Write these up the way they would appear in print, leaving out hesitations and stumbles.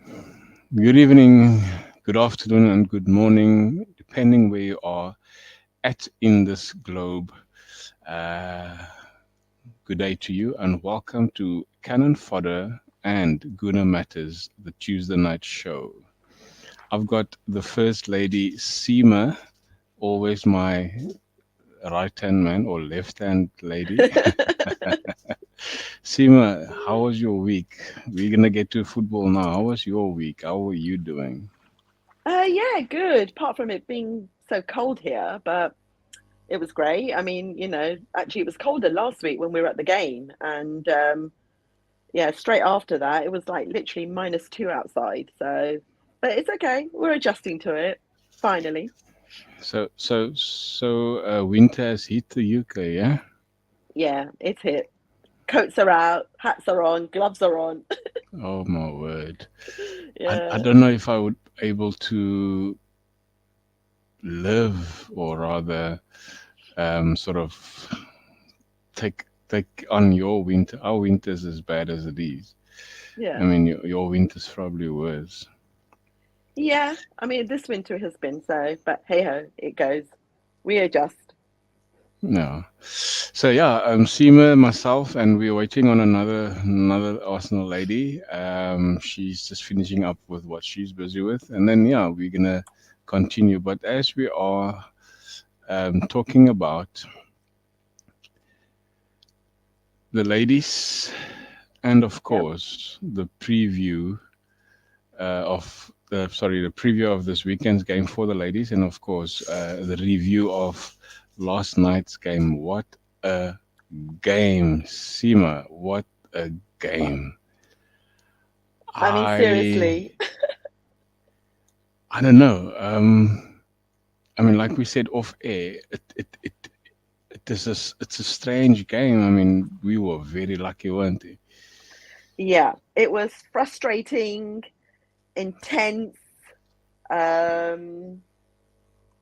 Good evening, good afternoon, and good morning, depending where you are at in this globe. Uh, Good day to you, and welcome to Canon Fodder and Guna Matters, the Tuesday night show. I've got the First Lady Seema, always my right hand man or left hand lady. Seema, how was your week? We're gonna get to football now. How was your week? How are you doing? Yeah, good. Apart from it being so cold here, but it was great. I mean, actually, it was colder last week when we were at the game, and yeah, straight after that, it was like literally -2 outside. So, but it's okay. We're adjusting to it. Finally, Winter has hit the UK, yeah? yeah, it's hit. Coats are out, hats are on, gloves are on. Oh my word. I Yeah. don't know if I would able to live or rather sort of take on your winter. Our winter's as bad as it is. I Yeah. mean your winter's probably worse. Yeah. I mean, this winter has been so, but hey ho, it goes. We adjust. No. So yeah, Seema, myself, and we're waiting on another Arsenal lady. She's just finishing up with what she's busy with, and then yeah, we're gonna continue. But as we are talking about the ladies, and of Yep. course the preview the preview of this weekend's game for the ladies, and of course the review of last night's game. What a game, Sima! What a game! I mean, I seriously. I don't know. I mean, like we said off air, it's a strange game. I mean, we were very lucky, weren't we? Yeah, it was frustrating, intense. Um,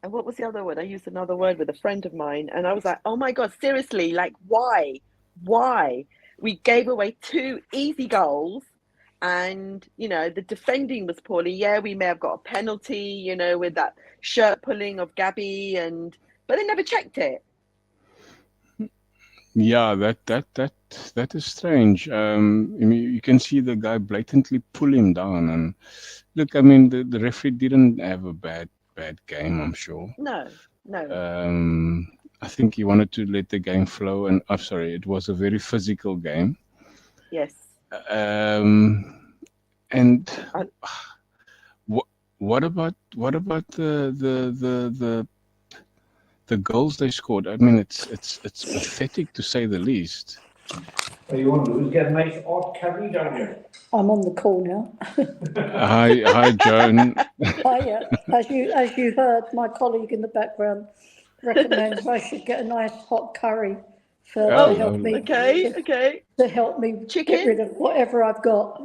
and what was the other word? I used another word with a friend of mine, and I was like, "Oh my God, seriously, like why? Why?" We gave away two easy goals, and the defending was poorly. Yeah, we may have got a penalty, with that shirt pulling of Gabby, and but they never checked it. Yeah, that is strange. I mean, you can see the guy blatantly pull him down, and look, I mean, the referee didn't have a bad game, I'm sure. No, no, Um, I think he wanted to let the game flow, and I'm sorry, it was a very physical game. yes. And I, what what about the goals they scored? I mean, it's pathetic to say the least. What you want to do is get a nice hot curry, don't you? I'm on the call now. Hi, Joan. Hiya. As you heard, my colleague in the background recommends I should get a nice hot curry Oh, to oh, help lovely. me okay, to, okay. to help me get Chicken? rid of whatever I've got.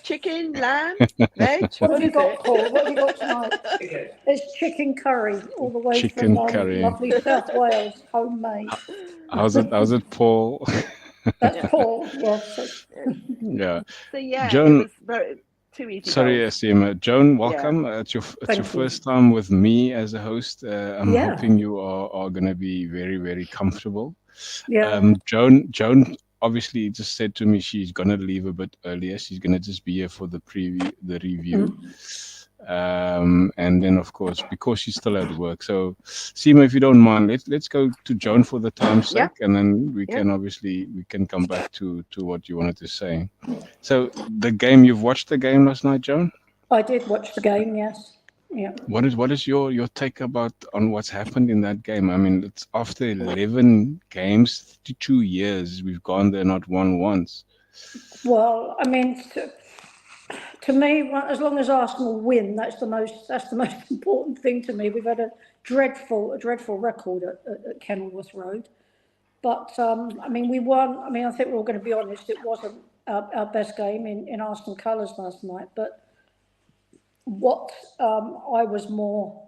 Chicken, lamb, veg? What have What you is got, it? Paul? What have you got tonight? Chicken. It's chicken curry, all the way from Chicken curry. lovely South Wales, homemade. How's it, Paul? That's Yeah. Paul. Yes. Yeah, So yeah, it Joan. was very two easy Sorry, goals. Yasim. Joan, Yeah. welcome. It's your Thank you. first time with me as a host. I'm Yeah. hoping you are going to be very comfortable. Yeah. Joan obviously just said to me she's going to leave a bit earlier. She's going to just be here for the review. And then of course because she's still at work. So Seema, if you don't mind, let's go to Joan for the time's Yeah. sake, and then Yeah. we can come back to what you wanted to say. So the game, you've watched the game last night, Joan? I did watch the game, yes. Yeah. What is your take about on what's happened in that game? I mean, it's after 11 games, 32 years, we've gone there, not won once. Well, I mean, to me, as long as Arsenal win, that's the most important thing to me. We've had a dreadful record at Kenilworth Road, but I mean, we won. I mean, I think we're all going to be honest. It wasn't our best game in Arsenal colours last night. But what I was more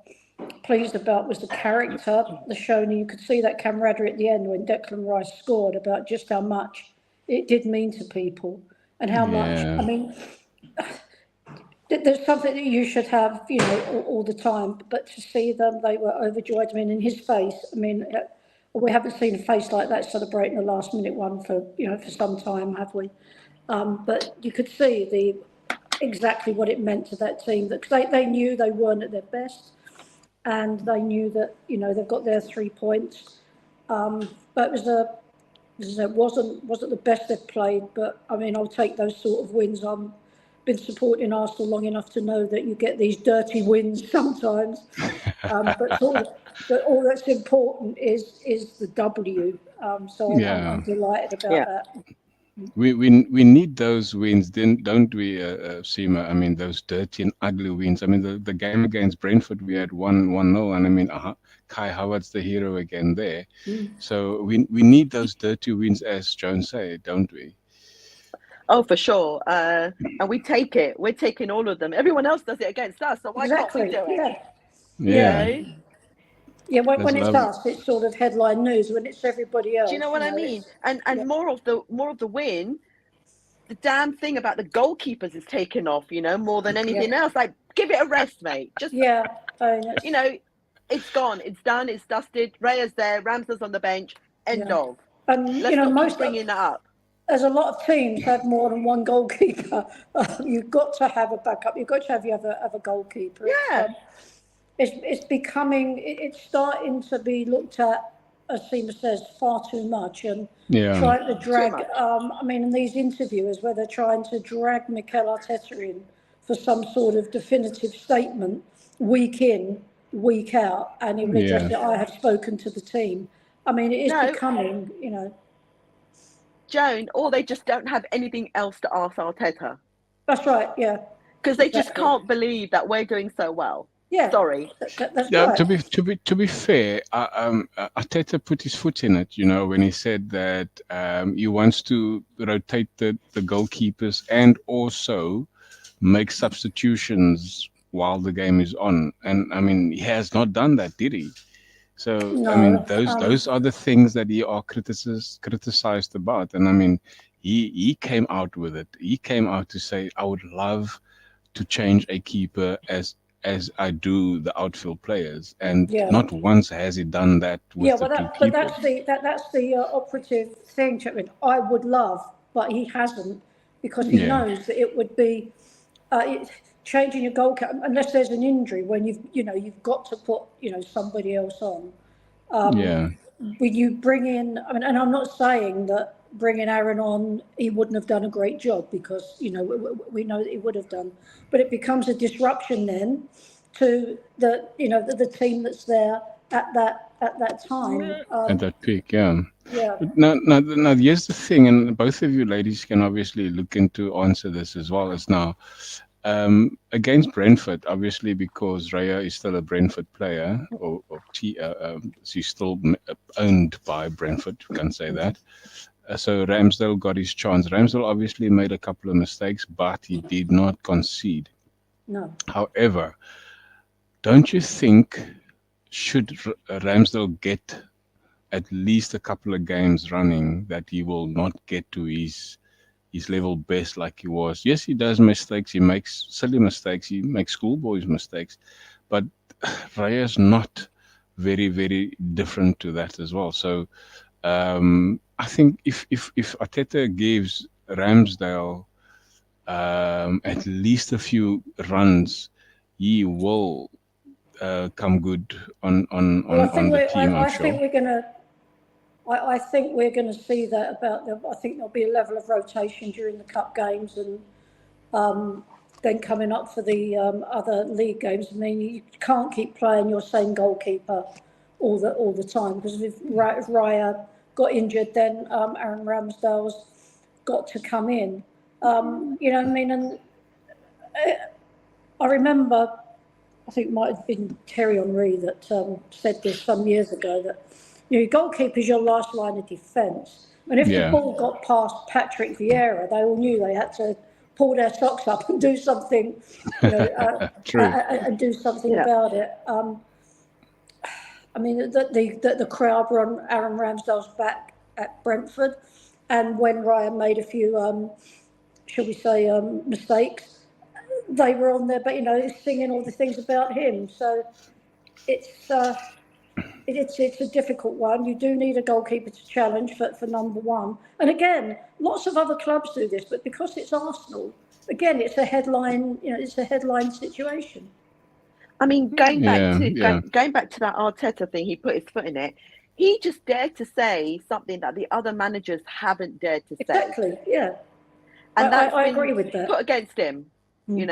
pleased about was the character, the show. And you could see that camaraderie at the end when Declan Rice scored, about just how much it did mean to people and how much. I Yeah. mean, there's something that you should have, all the time. But to see them, they were overjoyed. I mean, in his face, we haven't seen a face like that celebrating the last minute one for some time, have we? But you could see exactly what it meant to that team. That they knew they weren't at their best, and they knew that they've got their 3 points. But it wasn't the best they've played. But I mean, I'll take those sort of wins. Been supporting Arsenal long enough to know that you get these dirty wins sometimes. But all that's important is the W. So I'm delighted about that. We need those wins, then, don't we, Seema? I mean, those dirty and ugly wins. I mean, the game against Brentford, we had 1-0, and I mean, Kai Havertz's the hero again there. So we need those dirty wins, as Joan said, don't we? Oh, for sure. And we take it. We're taking all of them. Everyone else does it against us, so why can't we do it? Yeah, when it's us, it's sort of headline news. When it's everybody else, do you know what I mean? And more of the win. The damn thing about the goalkeepers is taken off. More than anything else. Like, give it a rest, mate. Just it's gone. It's done. It's dusted. Raya's there. Ramsdale's on the bench. End of. And let's not keep bringing that up. As a lot of teams have more than one goalkeeper, you've got to have a backup. You've got to have a goalkeeper. Yeah. It's becoming. It's starting to be looked at, as Seema says, far too much, and trying to drag. In these interviewers where they're trying to drag Mikel Arteta in for some sort of definitive statement, week in, week out, and he will address it. I have spoken to the team. I mean, it is becoming, Joan, or they just don't have anything else to ask Arteta. That's right, yeah. Because they just can't believe that we're doing so well. Yeah, sorry. That's right. To be fair, Arteta put his foot in it. When he said that he wants to rotate the goalkeepers and also make substitutions while the game is on. And I mean, he has not done that, did he? So No, I mean, those are the things that he are criticized about. And I mean, he came out with it. He came out to say, I would love to change a keeper as I do the outfield players, and not once has he done that with the two keepers. But that's the operative thing, Chapman. I would love, but he hasn't, because he knows that it would be changing your goalkeeper unless there's an injury. When you've got to put somebody else on. When you bring in, and I'm not saying that bringing Aaron on, he wouldn't have done a great job, because we know that he would have done, but it becomes a disruption then to the team that's there at that time. At that peak, Now, here's the thing, and both of you ladies can obviously look into answer this as well as now. Against Brentford, obviously, because Raya is still a Brentford player, she's still owned by Brentford, you can say that. So Ramsdale got his chance. Ramsdale obviously made a couple of mistakes, but he did not concede. No. However, don't you think, should Ramsdale get at least a couple of games running, that he will not get to his level best like he was? Yes, he does mistakes. He makes silly mistakes. He makes schoolboys mistakes. But Raya is not very, very different to that as well. So I think if Arteta gives Ramsdale at least a few runs, he will come good on the team, I'm sure. I think we're gonna see that I think there'll be a level of rotation during the cup games, and then coming up for the other league games. I mean, you can't keep playing your same goalkeeper all the time, because if Raya got injured, then Aaron Ramsdale's got to come in. You know what I mean? And I remember, I think it might have been Thierry Henry that said this some years ago, that your goalkeeper is your last line of defence. And if the ball got past Patrick Vieira, they all knew they had to pull their socks up and do something, and do something about it. I mean, the crowd were on Aaron Ramsdale's back at Brentford, and when Ryan made a few, shall we say, mistakes, they were on there, but singing all the things about him. So it's a difficult one. You do need a goalkeeper to challenge for number one. And again, lots of other clubs do this, but because it's Arsenal, again, it's a headline. It's a headline situation. I mean, going back to that Arteta thing, he put his foot in it. He just dared to say something that the other managers haven't dared to say. Exactly. Yeah. And I agree with that. Put against him. I mean,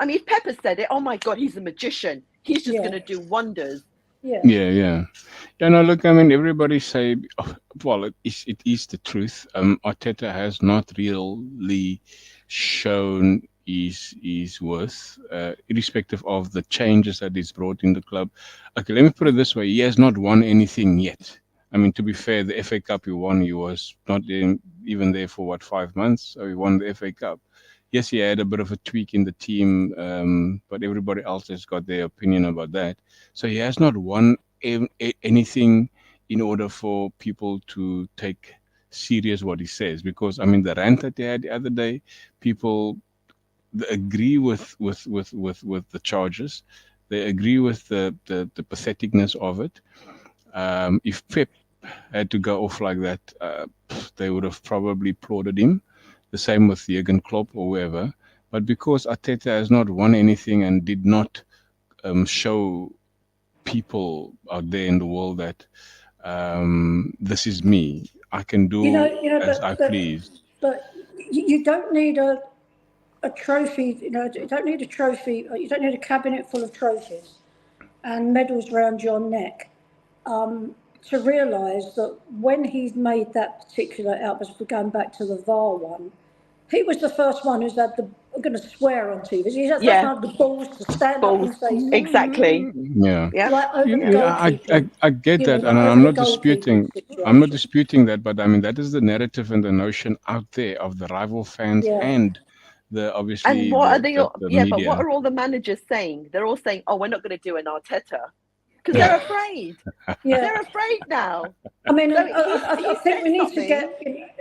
if Pepper said it, oh my God, he's a magician. He's just going to do wonders. Yeah. No, look, I mean, everybody say, well, it is the truth. Arteta has not really shown his worth, irrespective of the changes that he's brought in the club. Okay, let me put it this way: he has not won anything yet. I mean, to be fair, the FA Cup he won, he was not even there for 5 months, so he won the FA Cup. Yes, he had a bit of a tweak in the team, but everybody else has got their opinion about that. So he has not won anything in order for people to take serious what he says. Because, I mean, the rant that he had the other day, people agree with the charges. They agree with the patheticness of it. If Pep had to go off like that, they would have probably applauded him. The same with Jurgen Klopp or whoever. But because Arteta has not won anything and did not show people out there in the world that this is me, I can do as I please. But you don't need a trophy. You don't need a trophy. You don't need a cabinet full of trophies and medals around your neck to realise that when he's made that particular outburst, we're going back to the VAR one, he was the first one who's had I'm going to swear on TV. He's had the balls to stand up and say exactly. I get that, and I'm not disputing. I'm not disputing that, but I mean that is the narrative and the notion out there of the rival fans and the obviously. And what the but media. what are all the managers saying? They're all saying, "Oh, we're not going to do an Arteta." Because they're afraid. They're afraid now. I mean, so I think we need to get.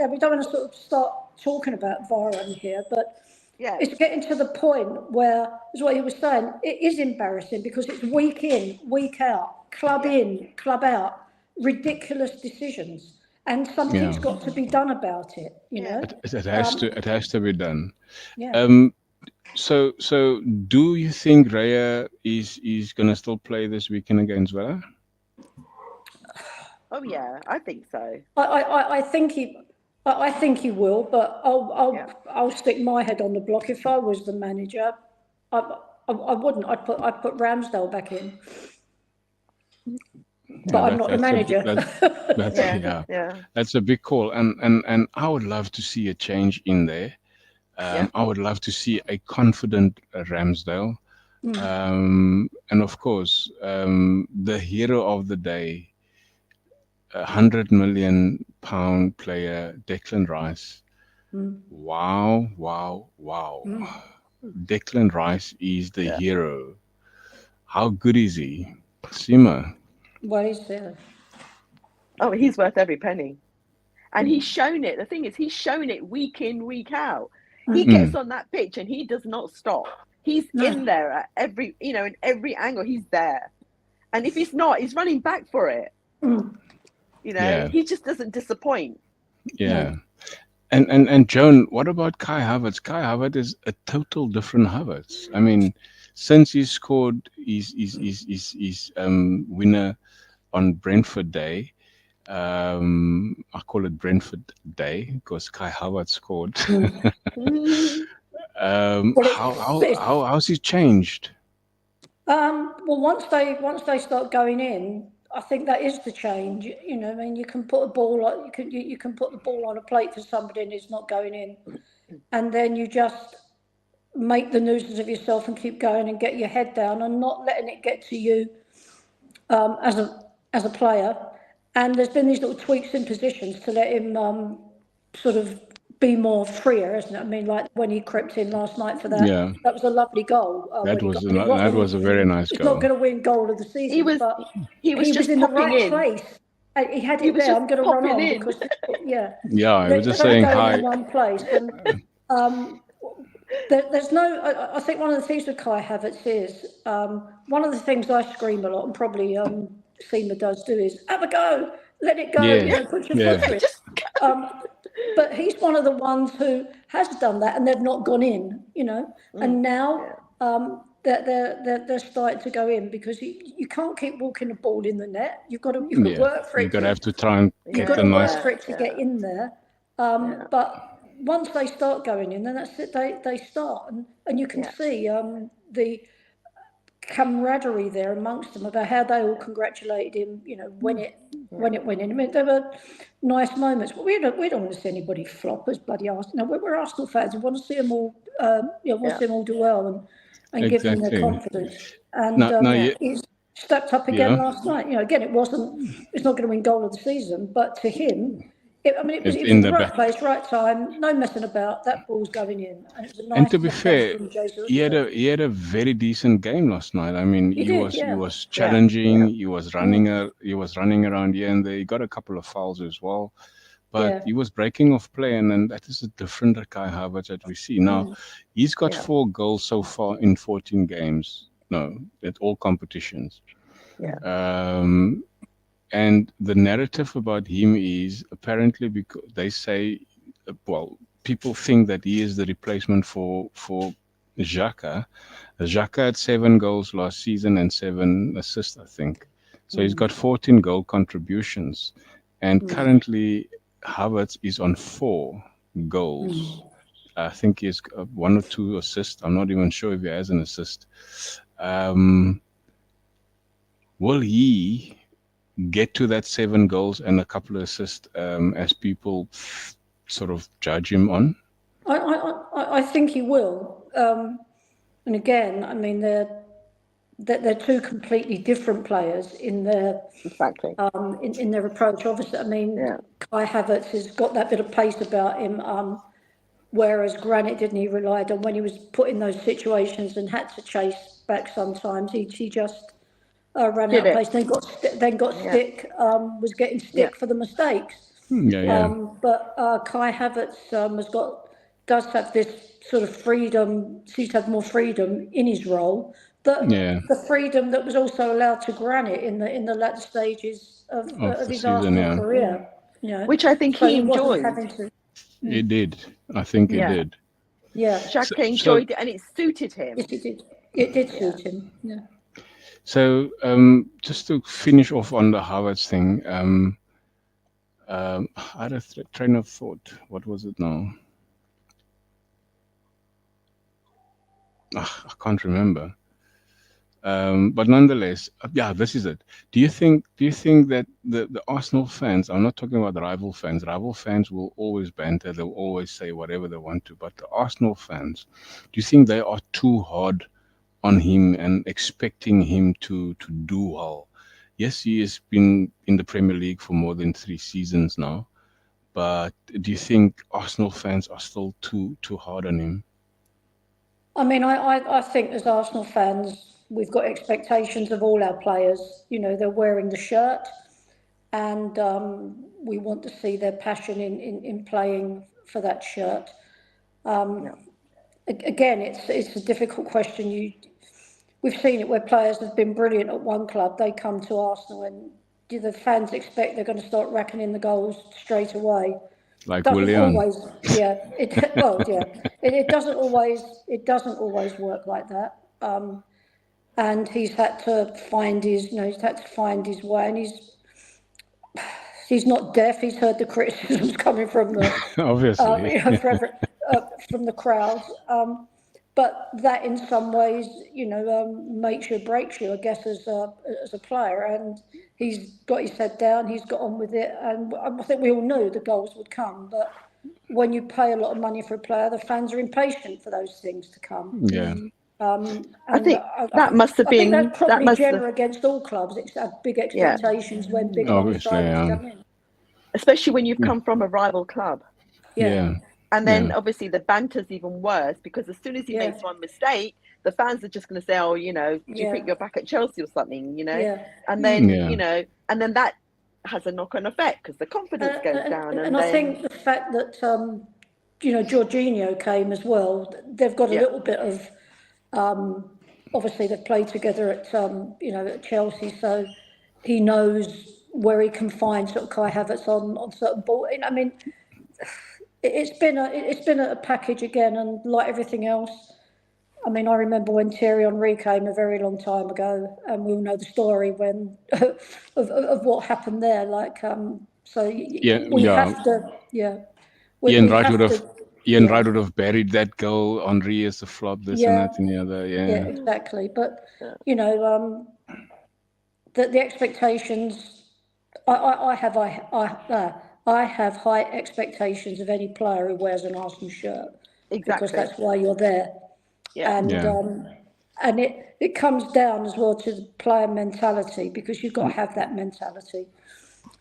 We don't want to sort of start talking about VAR on here, but it's getting to the point where, as what he was saying, it is embarrassing because it's week in, week out, club in, club out, ridiculous decisions, and something's got to be done about it. It has to be done. Yeah. So do you think Raya is gonna still play this weekend against Villa? Oh yeah, I think so. I think he will, but I'll stick my head on the block. If I was the manager, I wouldn't. I'd put Ramsdale back in. But I'm not the manager. That's a big call, and I would love to see a change in there. I would love to see a confident Ramsdale. And of course, the hero of the day, £100 million player, Declan Rice. Wow. Declan Rice is the hero. How good is he? Sima. Well, he's there. Oh, he's worth every penny. And he's shown it. The thing is, he's shown it week in, week out. He gets on that pitch and he does not stop. He's in there at every, in every angle. He's there. And if he's not, he's running back for it. He just doesn't disappoint. Yeah. And Joan, what about Kai Havertz? Kai Havertz is a total different Havertz. I mean, since he scored his winner on Brentford Day, I call it Brentford Day because Kai Havertz scored. How's he changed? Well, once they start going in, I think that is the change. I mean, you can put a ball you can put the ball on a plate for somebody and it's not going in, and then you just make the nuisance of yourself and keep going and get your head down and not letting it get to you as a player. And there's been these little tweaks in positions to let him sort of be more freer, isn't it? I mean, like when he crept in last night for that. Yeah. That was a lovely goal. That was a very nice goal. He's not going to win goal of the season. He was just in the popping right in. place. He had it there. I'm going to run on because I was just saying hi. In one place. And there's no. I think one of the things with Kai Havertz is one of the things I scream a lot, and probably Seema does do, is have a go, let it go, Yeah, put your yeah, foot through it. But he's one of the ones who has done that, and they've not gone in, and now they're starting to go in, because you can't keep walking the ball in the net. You've got to yeah. work for You it. gotta have to try and You've get got the to nice. work for it to get in there. But once they start going in, then that's it. They start, and you can see the camaraderie there amongst them about how they all congratulated him. When it went in. I mean, there were nice moments, but we don't want to see anybody flop as bloody Arsenal. No, we're Arsenal fans. We want to see them all. Want to see them all do well and give them their Exactly. confidence. And Now, he's stepped up again last night. Again, it's not going to win goal of the season, but to him, it was in in the the right back. place, right time, no messing about. That ball's going in, and it was a And nice to be pass fair, from Jesus. he had a very decent game last night. I mean, He did, yeah. he was challenging. He was running around here and there. He got a couple of fouls as well, but he was breaking off play, and that is a different Kai Havertz that we see now. He's got 4 goals so far in 14 games. No, at all competitions. And the narrative about him is apparently, because they say, people think that he is the replacement for Xhaka. Xhaka had 7 goals last season and 7 assists, I think. So he's got 14 goal contributions. And currently, Havertz is on 4 goals. I think he has 1 or 2 assists. I'm not even sure if he has an assist. Will he get to that 7 goals and a couple of assists as people sort of judge him on? I think he will. And again, I mean, they're 2 completely different players in their in their approach. Obviously, I mean, Kai Havertz has got that bit of pace about him, whereas Granit didn't. He relied on, when he was put in those situations and had to chase back sometimes, he just ran out of pace. Then got stick. Was getting stick for the mistakes. But Kai Havertz does have this sort of freedom. Seems to have more freedom in his role. The freedom that was also allowed to Granit in the latter stages of his season, Arsenal career. Which I think he enjoyed. He did. I think he did. Yeah. Xhaka enjoyed it, and it suited him. Yes, it did. It did suit him. Yeah. So just to finish off on the Havertz thing, I had a train of thought. What was it now? I can't remember. But nonetheless, this is it. Do you think that the Arsenal fans, I'm not talking about the rival fans will always banter, they'll always say whatever they want to, but the Arsenal fans, do you think they are too hard on him and expecting him to do well? Yes, he has been in the Premier League for more than 3 seasons now, but do you think Arsenal fans are still too hard on him? I mean, I think as Arsenal fans, we've got expectations of all our players. They're wearing the shirt, and we want to see their passion in playing for that shirt. Again, it's a difficult question. We've seen it where players have been brilliant at one club, they come to Arsenal, and do the fans expect they're going to start racking in the goals straight away? Like doesn't Willian. Always, it doesn't always work like that. And he's had to find his way, and he's not deaf. He's heard the criticisms coming from the obviously from the crowds. But that, in some ways, makes you or breaks you, I guess, as a player. And he's got his head down. He's got on with it. And I think we all knew the goals would come. But when you pay a lot of money for a player, the fans are impatient for those things to come. Yeah. I think that must have been. That's probably general against all clubs. It's had big expectations when big money signings come in. Especially when you've come from a rival club. Yeah. And then obviously the banter's even worse, because as soon as he makes one mistake, the fans are just going to say, "Oh, do you think you're back at Chelsea or something?" And then and then that has a knock-on effect because the confidence goes down. And I think the fact that Jorginho came as well. They've got a little bit of, obviously they've played together at, at Chelsea, so he knows where he can find sort of Kai Havertz on certain ball. I mean, it's been a package again, and like everything else. I mean, I remember when Thierry Henry came a very long time ago, and we all know the story when of what happened there. Like, so we have to, Ian we Wright have would have to, Ian Wright would have buried that goal. Henry is the flop, this and that and the other. yeah, exactly. But the expectations, I have high expectations of any player who wears an Arsenal shirt, because that's why you're there. And it comes down as well to the player mentality, because you've got to have that mentality.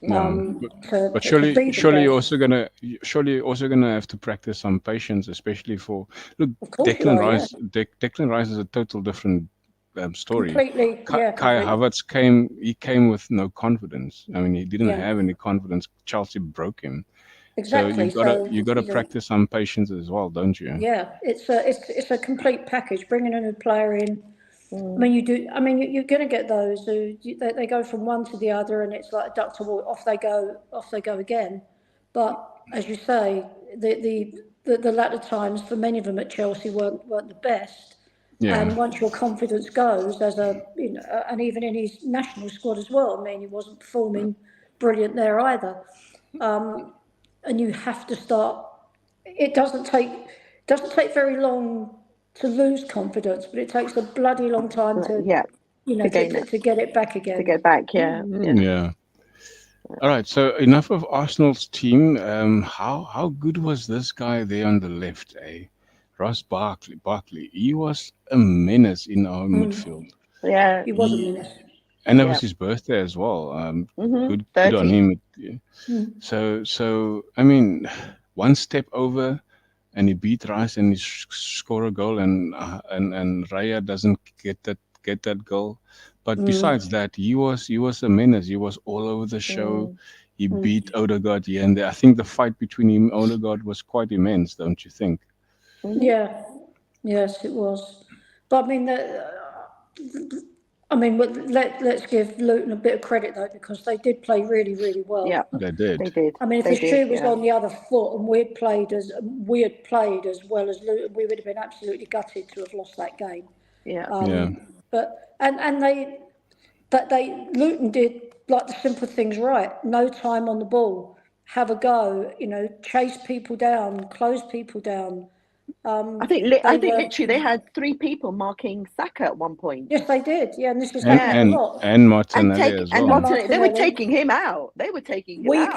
But surely you're also gonna have to practice some patience, especially for Declan Rice. Declan Rice is a total different story. Completely, Kai Havertz came with no confidence. I mean, he didn't have any confidence. Chelsea broke him. Exactly. So you got to practice some patience as well, don't you? Yeah, it's a complete package. Bringing a new player in. I mean, you're going to get those who they go from one to the other, and it's like a duck to water. Off they go again. But as you say, the latter times for many of them at Chelsea weren't the best. Yeah. And once your confidence goes, and even in his national squad as well. I mean, he wasn't performing brilliant there either. And you have to start. It doesn't take very long to lose confidence, but it takes a bloody long time to get it back again. To get back, yeah. All right. So enough of Arsenal's team. How good was this guy there on the left? Ross Barkley. He was a menace in our midfield. Yeah, he was a menace. And it was his birthday as well. Good on him. So I mean, one step over, and he beat Rice and he score a goal, and Raya doesn't get that goal. But besides that, he was a menace. He was all over the show. He beat Odegaard here and there. I think the fight between him and Odegaard was quite immense, don't you think? Yeah. Yes, it was. But I mean, let's give Luton a bit of credit though, because they did play really, really well. Yeah, they did. I mean, if the shoe was on the other foot and we had played as well as Luton, we would have been absolutely gutted to have lost that game. Yeah. But Luton did like the simple things right. No time on the ball, have a go. Chase people down, close people down. I think literally they had 3 people marking Saka at one point. Yes, they did. Yeah, and this was happening a lot. And Martinelli as well. Martinelli, they were taking him out. Week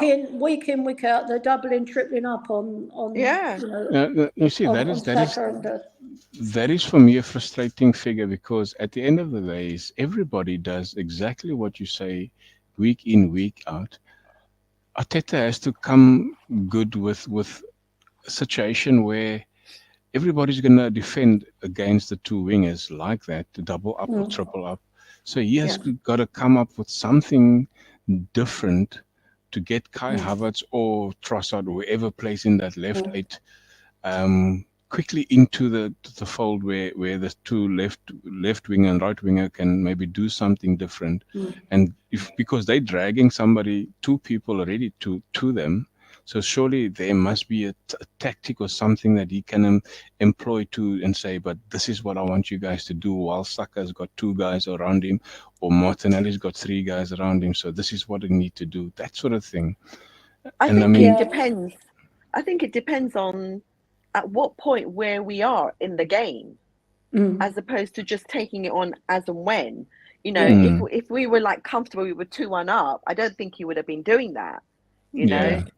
in, week out. They're doubling, tripling up on. You see, that is for me a frustrating figure, because at the end of the day, everybody does exactly what you say, week in, week out. Arteta has to come good with a situation where everybody's going to defend against the 2 wingers like that, to double up or triple up. So he has got to come up with something different to get Kai Havertz or Trossard, or whoever plays in that left 8, quickly into the fold where the 2 left winger and right winger can maybe do something different. And because they're dragging 2 people already to them, so surely there must be a tactic or something that he can employ to and say, but this is what I want you guys to do, while Saka's got 2 guys around him, or Martinelli's got 3 guys around him. So this is what I need to do, that sort of thing. I think it depends. I think it depends on at what point where we are in the game, as opposed to just taking it on as and when. If we were like comfortable, we were 2-1 up, I don't think he would have been doing that.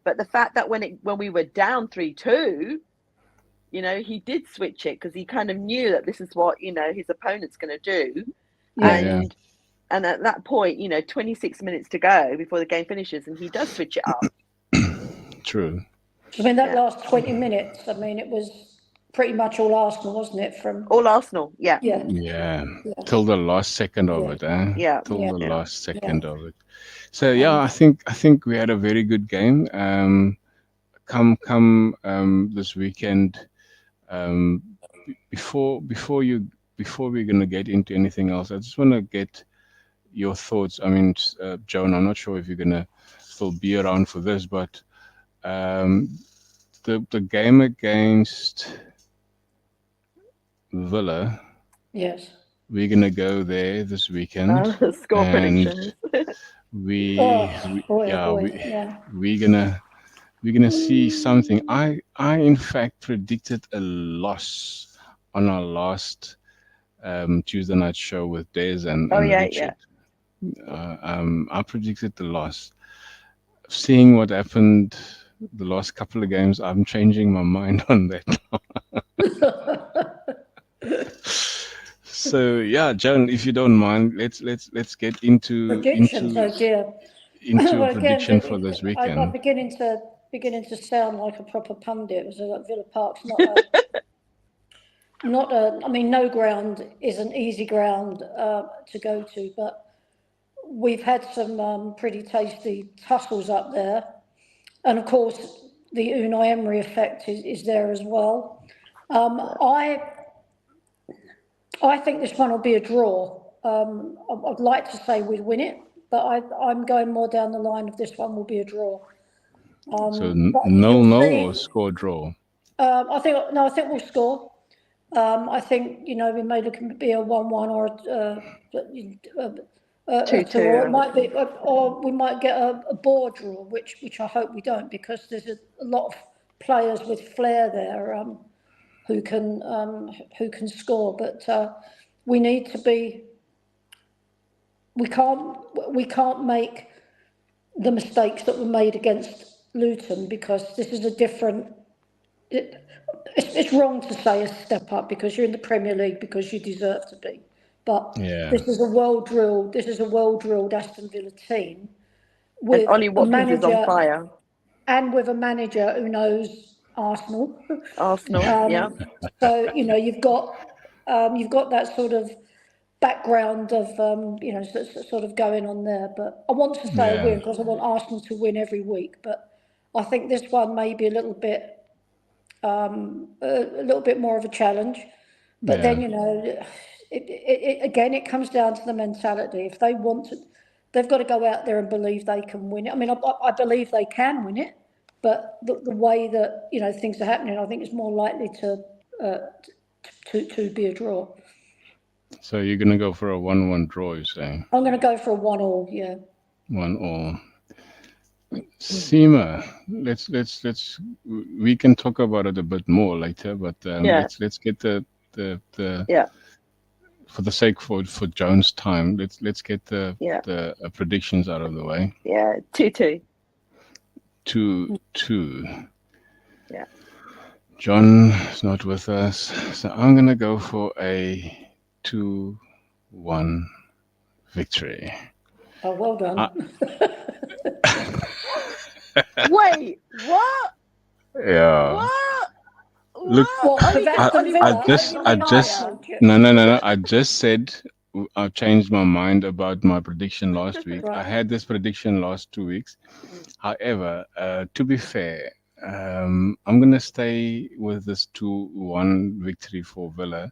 But the fact that when we were down 3-2, he did switch it, because he kind of knew that this is what his opponent's going to do. And at that point, 26 minutes to go before the game finishes, and he does switch it up. True. I mean, that last 20 minutes, I mean, it was pretty much all Arsenal, wasn't it? All Arsenal, yeah. Till the last second of it, Till the last second of it. So I think we had a very good game. come this weekend. Before we're gonna get into anything else, I just want to get your thoughts. I mean, Joan, I'm not sure if you're gonna still be around for this, but the game against Villa, Yes. we're gonna go there this weekend, Score and predictions. we're gonna see something. I in fact predicted a loss on our last Tuesday night show with Des and Richard. I predicted the loss. Seeing what happened the last couple of games, I'm changing my mind on that. So yeah, Joan, if you don't mind, let's get into Predictions, oh dear. into Well, a prediction for this I'm weekend. beginning to sound like a proper pundit. So like Villa Park's not a. I mean, no ground is an easy ground to go to, but we've had some pretty tasty tussles up there, and of course the Unai Emery effect is there as well. I think this one will be a draw. I'd like to say we'd win it, but I'm going more down the line of this one will be a draw. So but 0-0 or score draw. I think we'll score. I think we may look at be a 1-1 or a 2, or it might be, or we might get a bore draw, which I hope we don't, because there's a lot of players with flair there who can score. But we need to be. We can't make the mistakes that were made against Luton, because this is a different. It's wrong to say a step up, because you're in the Premier League because you deserve to be. But this is a well-drilled Aston Villa team with and Ollie Watkins a manager, is on fire. And with a manager who knows Arsenal. Yeah. So you've got that sort of background of sort of going on there. But I want to say a win, because I want Arsenal to win every week. But I think this one may be a little bit more of a challenge. But then it comes down to the mentality. If they want to, they've got to go out there and believe they can win it. I mean, I believe they can win it, but the way that things are happening, I think it's more likely to be a draw. So you're gonna go for a 1-1 draw, you're saying? I'm going to go for a 1-1, yeah. 1-1. Seema, let's we can talk about it a bit more later, but let's get the for the sake for Joan's time, let's get the predictions out of the way. 2-2. 2-2. Yeah. John is not with us, so I'm gonna go for a 2-1 victory. Oh, well done. Wait, what? Yeah. What? Look, I just said I changed my mind about my prediction last week. Right. I had this prediction last 2 weeks. However, to be fair, I'm gonna stay with this 2-1 victory for Villa,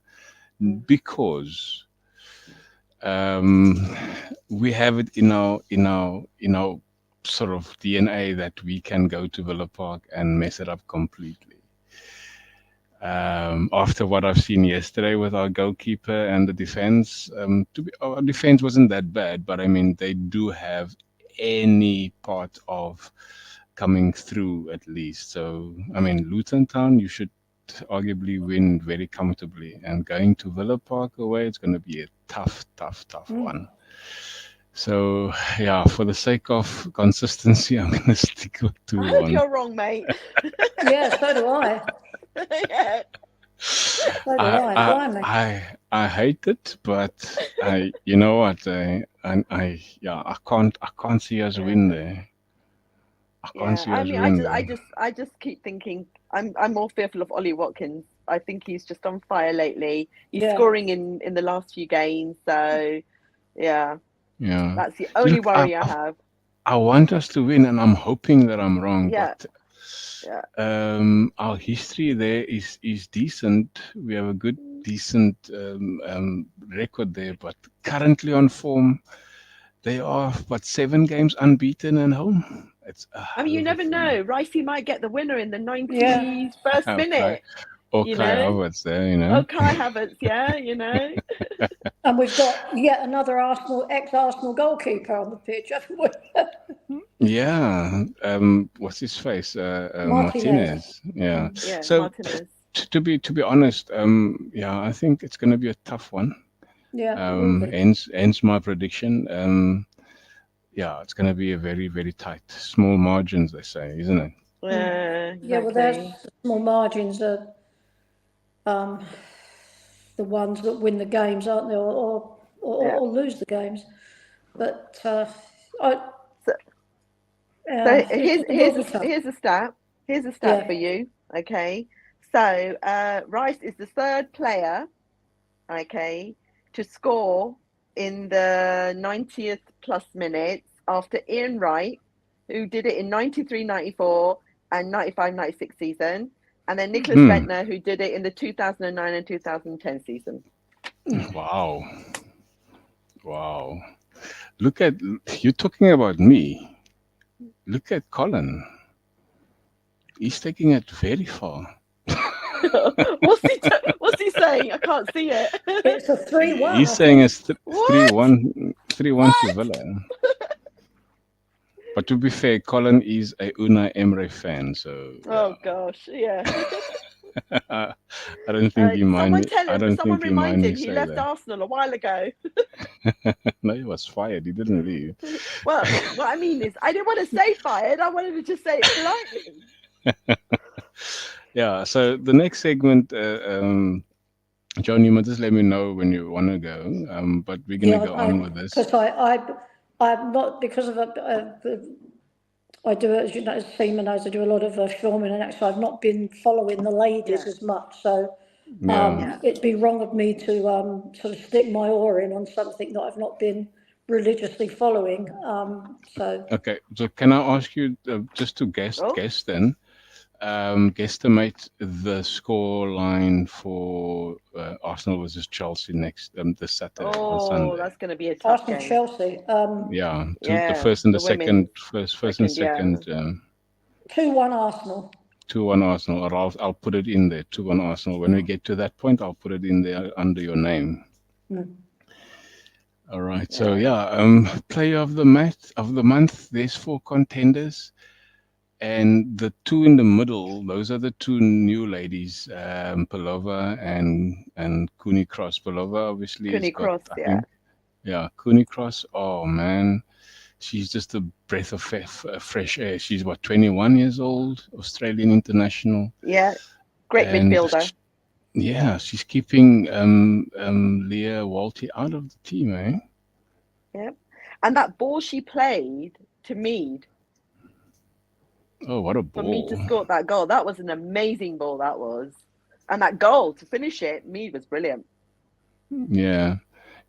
because we have it in our sort of DNA that we can go to Villa Park and mess it up completely. After what I've seen yesterday with our goalkeeper and the defense, our defense wasn't that bad, but I mean, they do have any part of coming through at least. So, I mean, Luton Town, you should arguably win very comfortably, and going to Villa Park away, it's going to be a tough one. So yeah, for the sake of consistency, I'm going to stick with 2-1. I hope you're wrong, mate. Yeah, so do I. Yeah. So do I. I hate it, but you know what? I can't see us win there. I can't see us win there. I just keep thinking I'm more fearful of Ollie Watkins. I think he's just on fire lately. He's scoring in the last few games, so yeah. Yeah. That's the only worry I have. I want us to win, and I'm hoping that I'm wrong. Yeah. But Our history there is decent. We have a good, decent record there, but currently on form, they are, 7 games unbeaten at home? It's a I mean, you hell of a never form. know. Ricey might get the winner in the Yeah. 91st Okay. minute. Or You Kai know? Havertz there, you know. Oh, Kai Havertz, yeah, you know. And we've got yet another ex-Arsenal goalkeeper on the pitch, haven't we? Yeah. What's his face? Martinez. Yeah. Yeah, So Martinez. to be honest, yeah, I think it's going to be a tough one. Yeah, it will be. Hence my prediction. Yeah, it's going to be a very, very tight, small margins, they say, isn't it? Yeah, exactly. Yeah, well, there's small margins are the ones that win the games, aren't they, or lose the games. But So it's here's a stat. Here's a stat Yeah. for you. Okay. So Rice is the 3rd player, okay, to score in the 90th plus minutes after Ian Wright, who did it in 93-94 and 95-96 season, and then Nicholas Bentner, who did it in the 2009 and 2010 season. Wow. Look at, you're talking about me. Look at Colin. He's taking it very far. What's he saying? I can't see it. It's a 3-1. He's saying it's 3-1 What? to Villa. But to be fair, Colin is a Unai Emery fan, so. Oh gosh, yeah. I don't think he mind. Someone remind him he say left that. Arsenal a while ago. No, he was fired. He didn't leave. Well, what I mean is, I didn't want to say fired. I wanted to just say it politely. Yeah. So the next segment, John, you must just let me know when you want to go. But we're gonna go on with this. Because I'm not, because of I do, as you know, as Seema knows, I do a lot of filming, and actually I've not been following the ladies as much. So it'd be wrong of me to sort of stick my oar in on something that I've not been religiously following. Okay. So can I ask you just to guess then? Guesstimate the score line for Arsenal versus Chelsea next this Saturday on Sunday. Oh, that's going to be a tough Arsenal game. Chelsea. The first and the second. First and second. 2-1 Arsenal. 2-1 Arsenal, or I'll put it in there. 2-1 Arsenal. When we get to that point, I'll put it in there under your name. All right. So player of the month. There's 4 contenders. And the 2 in the middle, those are the 2 new ladies, Pelova and Cooney Cross. Pelova obviously Cooney Cross, Cooney Cross. Oh man, she's just a breath of fresh air. She's 21 years old, Australian international. Yeah, great midfielder. Yeah, she's keeping Leah Walty out of the team, eh? Yeah, and that ball she played to Mead. Oh, what a ball. For me to score that goal, that was an amazing ball, that was. And that goal, to finish it, Mead was brilliant. Yeah.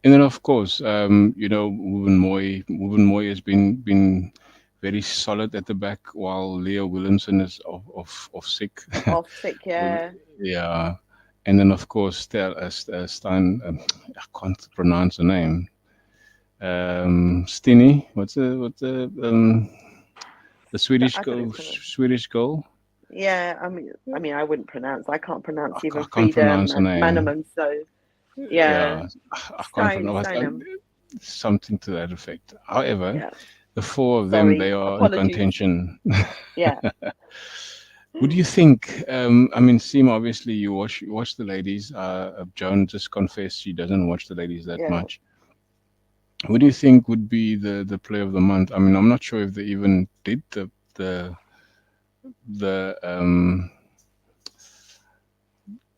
And then, of course, Woven Moy has been very solid at the back, while Leah Williamson is off sick. Off sick, yeah. Yeah. And then, of course, Stein, I can't pronounce her name. Stini, what's the Swedish goal? Yeah, I mean, I wouldn't pronounce. I can't pronounce even I can't pronounce her name. Manneman, so yeah. I can't pronounce something to that effect. However, the 4 of them, they are in contention. Yeah. What do you think? Seema, obviously you watch the ladies. Joan just confessed she doesn't watch the ladies that much. What do you think would be the player of the month? I mean, I'm not sure if they even did the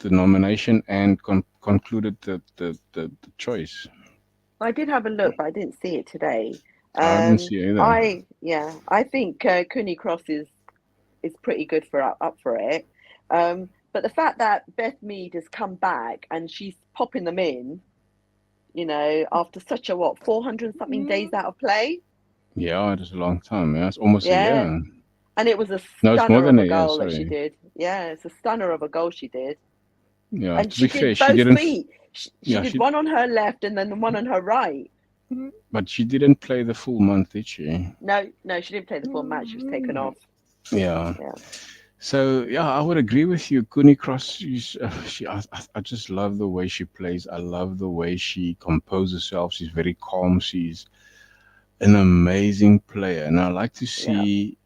nomination and concluded the choice. I did have a look, but I didn't see it today. I didn't see it either. I think Cooney Cross is pretty good up for it. But the fact that Beth Mead has come back and she's popping them in, after such a 400 something days out of play. Yeah, it is a long time. Yeah, it's almost a year. And it was a No, it's more stunner than of a a year. goal that she Sorry. did. Yeah, it's a stunner of a goal she did. Yeah. And To be she fair, did she both didn't. feet. She Yeah, did one on her left and then the one on her right. but she didn't play the full month, did she? No, she didn't play the full match. She was taken off. Yeah. Yeah. So yeah, I would agree with you. Cooney Cross, I just love the way she plays. I love the way she composes herself. She's very calm. She's an amazing player, and I like to see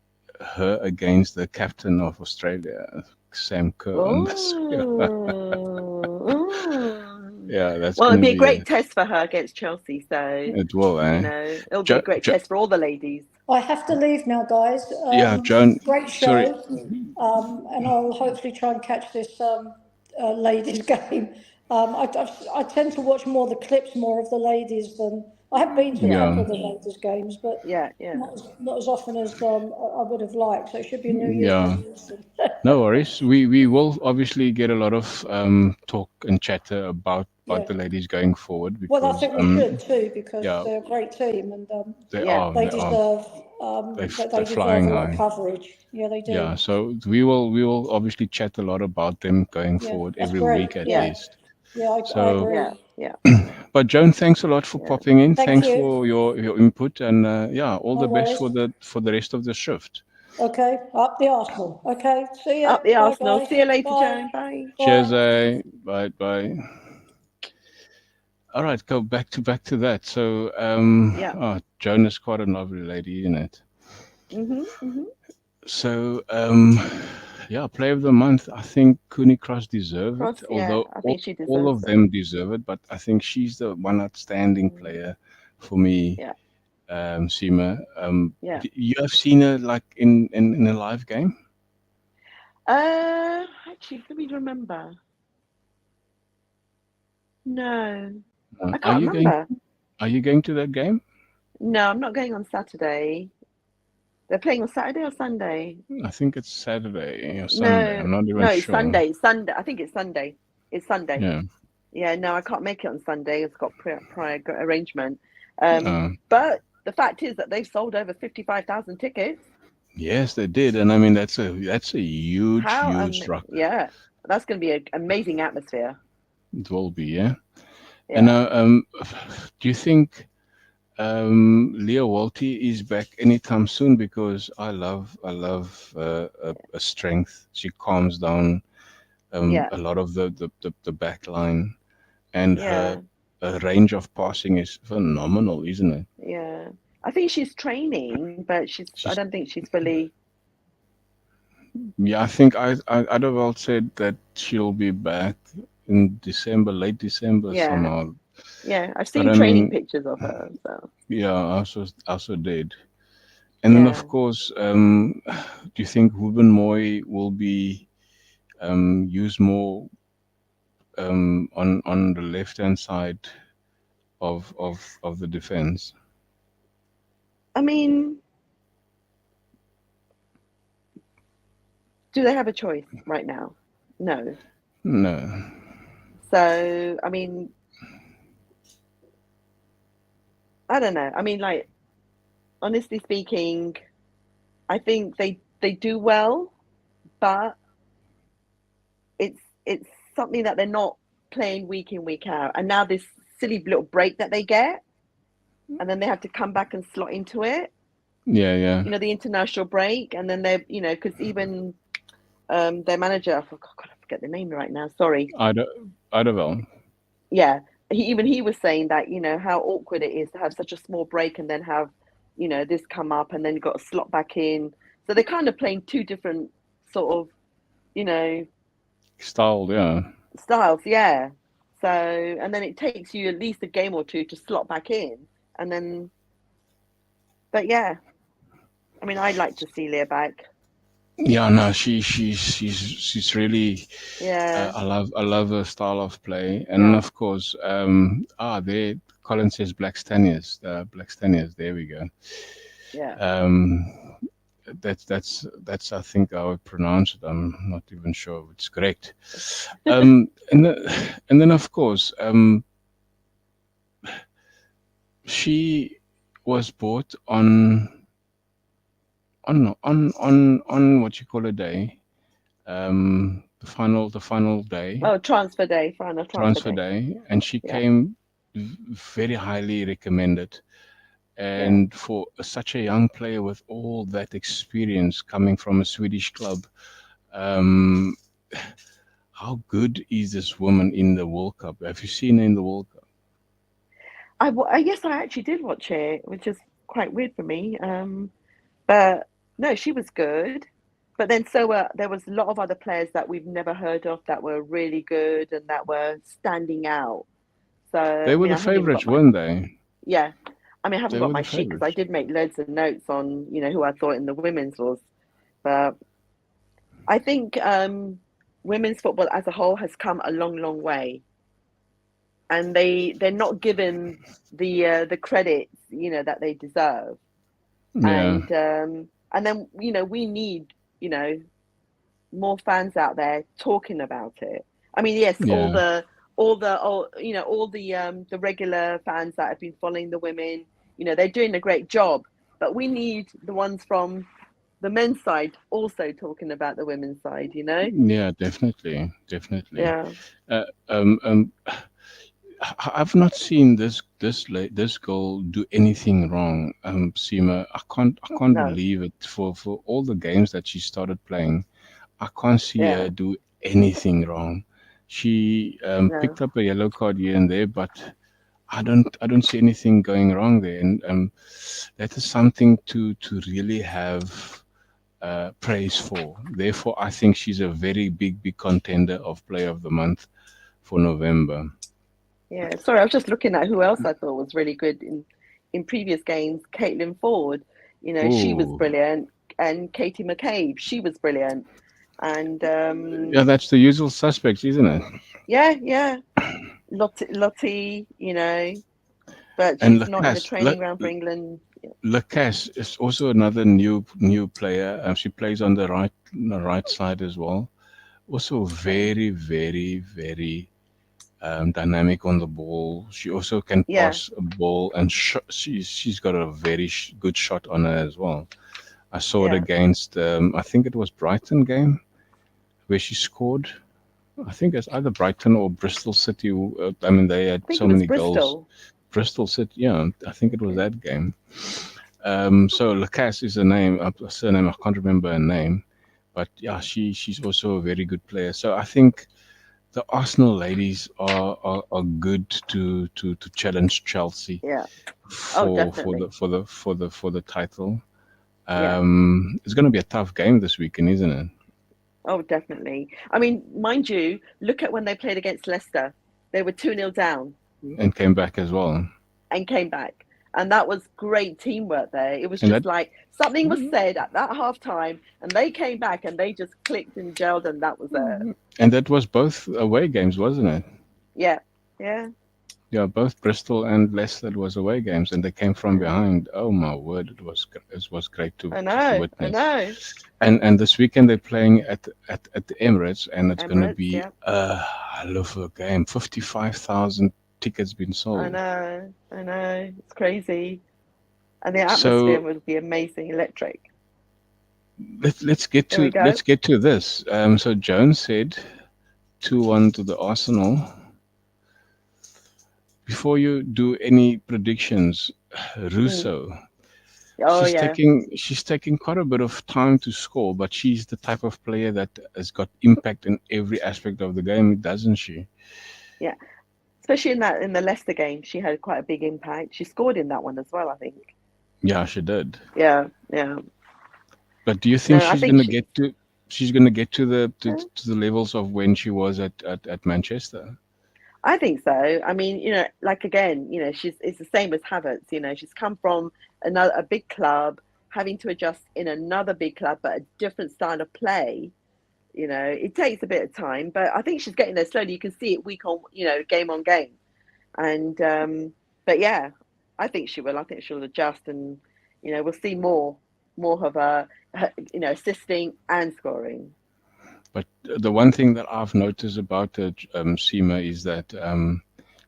her against the captain of Australia, Sam Kerr. And yeah, that's Well, it'd gonna be a be great test for her against Chelsea. So, it will, eh? it'll be a great test for all the ladies. I have to leave now, guys. Yeah, Joan. Great show. Sorry. And I'll hopefully try and catch this ladies game. I tend to watch more the clips more of the ladies than I have been to a couple of the ladies games, but Yeah. not as often as I would have liked. So it should be a New Year's Yeah. resolution. No worries. We will obviously get a lot of talk and chatter about the ladies going forward because Well, I think we should too because they're a great team and they they deserve they're a flying lot of high. coverage. Yeah, they do. Yeah, so we will obviously chat a lot about them going forward that's every great. week at Yeah. least. Yeah, I So agree. Yeah. but Joan, thanks a lot for popping in. Thank Thanks you. for your input and all No the best worries. for the rest of the shift. Okay, up the Arsenal. Okay, see ya. Up the Bye, Arsenal. guys. See you later, Bye. Joan. Bye. Cheers, bye. All right, go back to that. So Joan is quite a lovely lady, isn't it? So player of the month, I think Cooney Cross deserve it. Although I think she all deserves of them deserve it, but I think she's the one outstanding player for me. Yeah. Seema. You have seen her like in a live game? Actually, let me remember. No, I can't remember. Are you going to that game? No, I'm not going on Saturday. They're playing on Saturday or Sunday? I think it's Saturday or Sunday. I'm not even no, sure. Sunday. I think it's Sunday. It's Sunday. Yeah. Yeah, no, I can't make it on Sunday. It's got prior arrangement. But the fact is that they've sold over 55,000 tickets. Yes, they did, and I mean that's a huge rock. Yeah, that's going to be an amazing atmosphere. It will be, yeah. And do you think Leah Walty is back anytime soon? Because I love a strength. She calms down a lot of the back line, and her range of passing is phenomenal, isn't it? Yeah, I think she's training, but I don't think she's fully. Yeah, I think Adderwald said that she'll be back in December, late December somehow. Yeah, I've seen training pictures of her. So yeah, I also did. And then of course, do you think Ruben Moy will be used more on the left hand side of the defense? I mean, do they have a choice right now? No. So, I mean, I don't know. I mean, like, honestly speaking, I think they do well, but it's something that they're not playing week in, week out. And now this silly little break that they get, and then they have to come back and slot into it. Yeah. You know, the international break, and then they're, because even their manager, I forget the name right now. Sorry. Adderwald. Yeah, he was saying that, how awkward it is to have such a small break and then have, this come up and then you've got to slot back in. So they're kind of playing two different sort of, styles, yeah. So, and then it takes you at least a game or two to slot back in. And then, but yeah, I mean, I'd like to see Leah back. Yeah, no, she's really. Yeah. I love her style of play, and of course, there Colin says Black Staniers. Black Staniers. There we go. Yeah. That's I think I would pronounce it. I'm not even sure if it's correct. And then of course, she was bought on on what you call a day, the final day, Oh, transfer day, final transfer transfer day. day, and she Yeah, came very highly recommended. yeah. And for such a young player with all that experience coming from a Swedish club, um, how good is this woman in the World Cup? Have you seen her in the World Cup? Yes, I actually did watch it, which is quite weird for me. But no, she was good. But then there was a lot of other players that we've never heard of that were really good and that were standing out. So, They I were mean, the I haven't even got favourites, my, weren't they? yeah. I mean, I haven't They got were my the sheet because I favourites. did make loads of notes on, who I thought in the women's was. But I think women's football as a whole has come a long, long way. And they're not given the credits, that they deserve. Yeah, And then, we need, you know, more fans out there talking about it. I mean, yes, yeah, all the regular fans that have been following the women, they're doing a great job. But we need the ones from the men's side also talking about the women's side. yeah, definitely, definitely. Yeah, Uh, um, um, I've not seen this girl do anything wrong. Seema, I can't no, believe it. For all the games that she started playing, I can't see yeah, her do anything wrong. She no, picked up a yellow card here and there, but I don't see anything going wrong there, and that is something to really have praise for. Therefore, I think she's a very big contender of Player of the Month for November. yeah. Sorry, I was just looking at who else I thought was really good in previous games. Caitlin Ford, she was Oh, brilliant, and Katie McCabe, she was brilliant, and yeah, that's the usual suspects, isn't it? yeah, yeah. Lottie, but And she's not in the training ground for England. Lacasse is also another new player. She plays on the right side as well. Also Okay. very dynamic on the ball. She also can Yeah, pass a ball, and she's got a very good shot on her as well. I saw it yeah. against I think it was Brighton game where she scored. I think it's either Brighton or Bristol City. I mean, they had I think so it was many goals. Bristol. Bristol City, yeah, I think it was Okay. that game. So Lacasse is a name, a surname. I can't remember her name, but yeah, she's also a very good player. So I think the Arsenal ladies are good to challenge Chelsea Yeah. Oh, for the definitely. for the for the for the title. Yeah. It's going to be a tough game this weekend, isn't it? Oh, definitely. I mean, mind you, look at when they played against Leicester. They were 2-0 down And came back as well. and came back. And that was great teamwork there. It was And just that like something was said at that half time, and they came back and they just clicked and gelled, and that was it. and that was both away games, wasn't it? Yeah. Yeah. Yeah, both Bristol and Leicester was away games, and they came from Yeah. behind. Oh my word, it was great to I to know. I witness. know. And this weekend they're playing at the Emirates, and it's going to Emirates. be Yeah. a hell of a game. 55,000 tickets been I sold. know. I know. It's crazy. And the atmosphere So would be amazing, electric. let's get There we to go. let's get to this. So Jones said 2-1 to the Arsenal. Before you do any predictions, Mm. Russo, Oh yeah, she's taking quite a bit of time to score, but she's the type of player that has got impact in every aspect of the game, doesn't she? yeah. Especially in the Leicester game, she had quite a big impact. She scored in that one as well, I think. Yeah, she did. Yeah, yeah. But do you think No, I she's think gonna she's. get to the Yeah, to the levels of when she was at Manchester? I think so. I mean, like again, it's the same as Havertz. She's come from a big club, having to adjust in another big club, but a different style of play. It takes a bit of time, but I think she's getting there slowly. You can see it week on, game on game. And but yeah, I think she will. I think she'll adjust, and we'll see more of her assisting and scoring. But the one thing that I've noticed about her, Seema, is that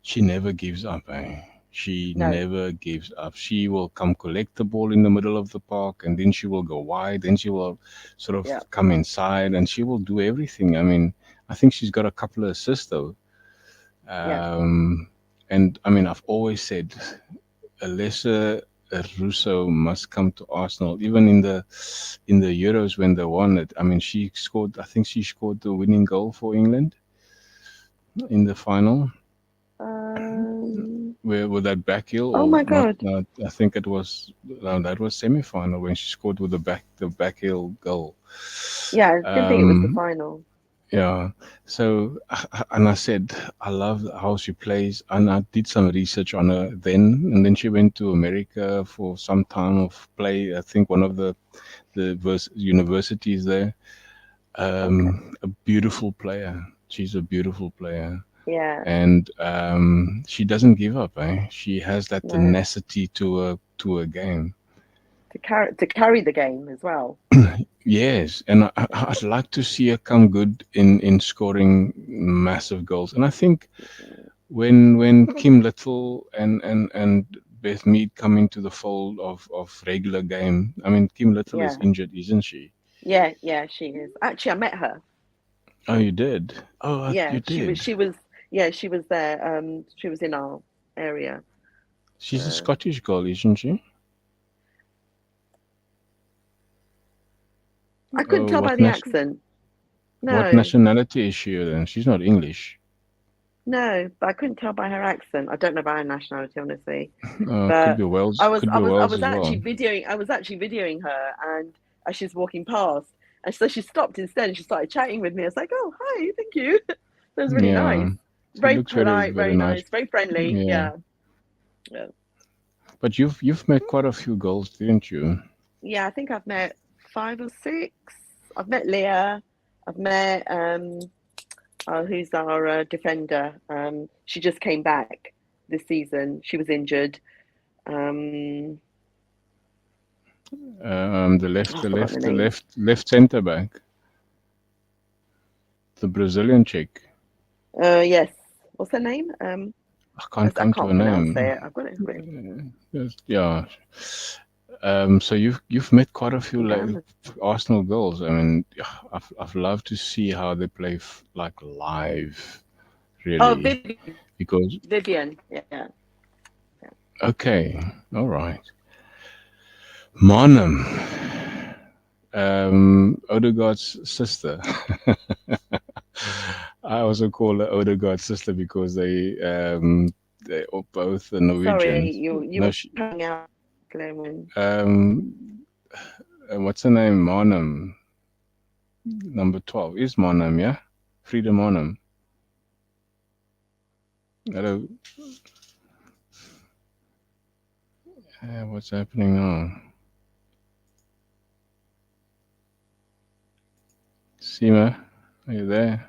she never gives up. Eh? She No. never gives up. She will come collect the ball in the middle of the park, and then she will go wide. Then she will sort of Yeah. come inside, and she will do everything. I mean, I think she's got a couple of assists though. Yeah. And I mean, I've always said Alessa Russo must come to Arsenal, even in the Euros when they won it. I mean, she scored. I think she scored the winning goal for England in the final. Where with that back heel, Oh or my not? God. No, I think it was that was semi-final when she scored with the back heel goal. Yeah, I didn't think it was the final. Yeah. So, and I said, I love how she plays, and I did some research on her then, and then she went to America for some time of play. I think one of the universities there. A beautiful player. She's a beautiful player. Yeah. And she doesn't give up, eh? She has that No. tenacity to a game. To carry the game as well. Yes, and I'd like to see her come good in scoring massive goals. And I think when Kim Little and Beth Mead come into the fold of regular game, I mean, Kim Little is Yeah. injured, isn't she? Yeah, she is. Actually, I met her. Oh, you did? Oh, Yeah, you did. she was there. She was in our area. She's a Scottish girl, isn't she? I couldn't tell by the accent. No. What nationality is she then? She's not English. No, but I couldn't tell by her accent. I don't know about her nationality, honestly. Could be Wales. I was Well. actually videoing her, and as she's walking past, and so she stopped instead, and she started chatting with me. I was like, "Oh, hi, thank you." That was really nice. Very polite, very nice, very friendly. Yeah. But you've made quite a few goals, didn't you? Yeah, I think I've met 5 or 6. I've met Leah. I've met who's our defender. She just came back this season. She was injured. The left centre back, the Brazilian chick. Yes. What's her name? I can't come to her name. It. I've got it. Yeah. So you've met quite a few Arsenal goals. I mean, I've loved to see how they play like live. Really. Oh, Vivian. Because Vivian. Yeah. Okay. All right. Marnham. Odegaard's sister. I also call her Odegaard's sister because they are both Norwegians. Sorry, you were coming out, Glenn. What's her name? Marnham. Number 12 is Marnham, yeah? Frida Marnham. Hello. What's happening now? Seema, are you there?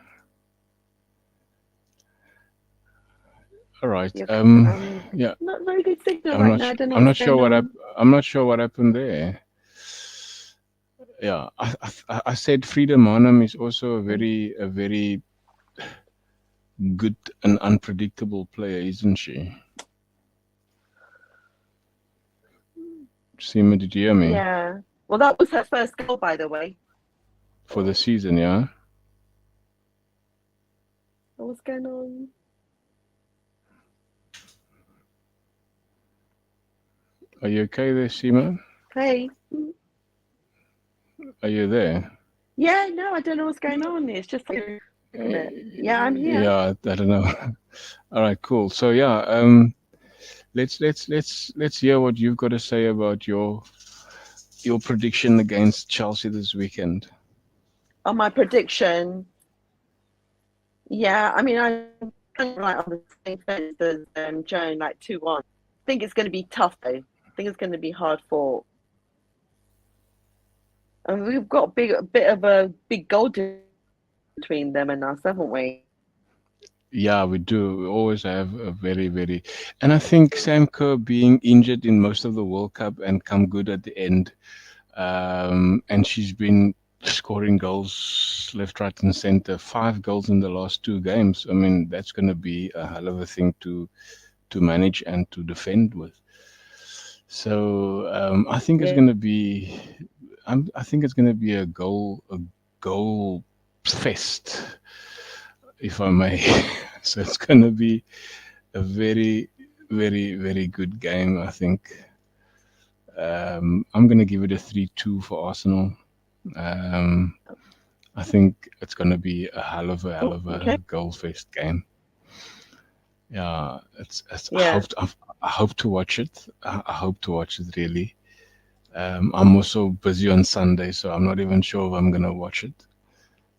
All right. Yeah. Not very good signal right now. I'm not sure what happened there. Yeah, I said Frida Marnham is also a very good and unpredictable player, isn't she? Seema, did you hear me? Yeah. Well, that was her first goal, by the way. For the season, yeah? What's going on? Are you okay there, Seema? Hey. Are you there? Yeah, no, I don't know what's going on. It's just like, yeah, I'm here. Yeah, I don't know. All right, cool. So yeah, let's hear what you've got to say about your prediction against Chelsea this weekend. Oh, my prediction. Yeah, I mean, I'm right on the same fence as Joan, like 2-1. I think it's going to be tough though. I think it's going to be hard fought. And we've got a bit of a big goal between them and us, haven't we? Yeah, we do. We always have a very, and I think Sam Kerr being injured in most of the World Cup and come good at the end, and she's been scoring goals left, right, and center. 5 goals in the last 2 games. I mean, that's going to be a hell of a thing to manage and to defend with. So I think it's Yeah. going to be, I think it's going to be a goal fest, if I may. So it's going to be a very, very, very good game, I think. I'm going to give it a 3-2 for Arsenal. I think it's going to be a hell of Okay. a goal fest game. Yeah, Yeah. I hope to watch it. I hope to watch it really. I'm also busy on Sunday, so I'm not even sure if I'm gonna watch it.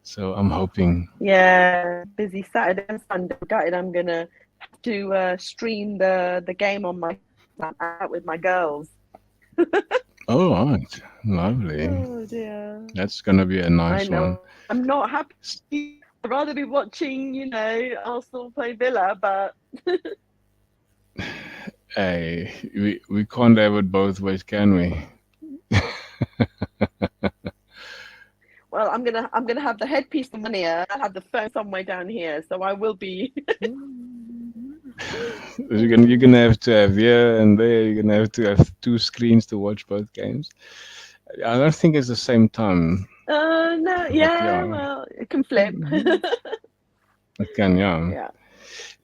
So I'm hoping. Yeah. Busy Saturday and Sunday. Gutted I'm gonna have to stream the game on my out with my girls. Oh, right, lovely. Oh dear. That's gonna be a nice I one. know. I'm not happy. I'd rather be watching, Arsenal play Villa, but Hey, we can't have it both ways, can we? well, I'm gonna have the headpiece on one ear. I have the phone somewhere down here, so I will be. You're gonna have to have here and there. You're gonna have to have two screens to watch both games. I don't think it's the same time, No, but yeah, yeah, well, it can flip. it can. Yeah. Yeah.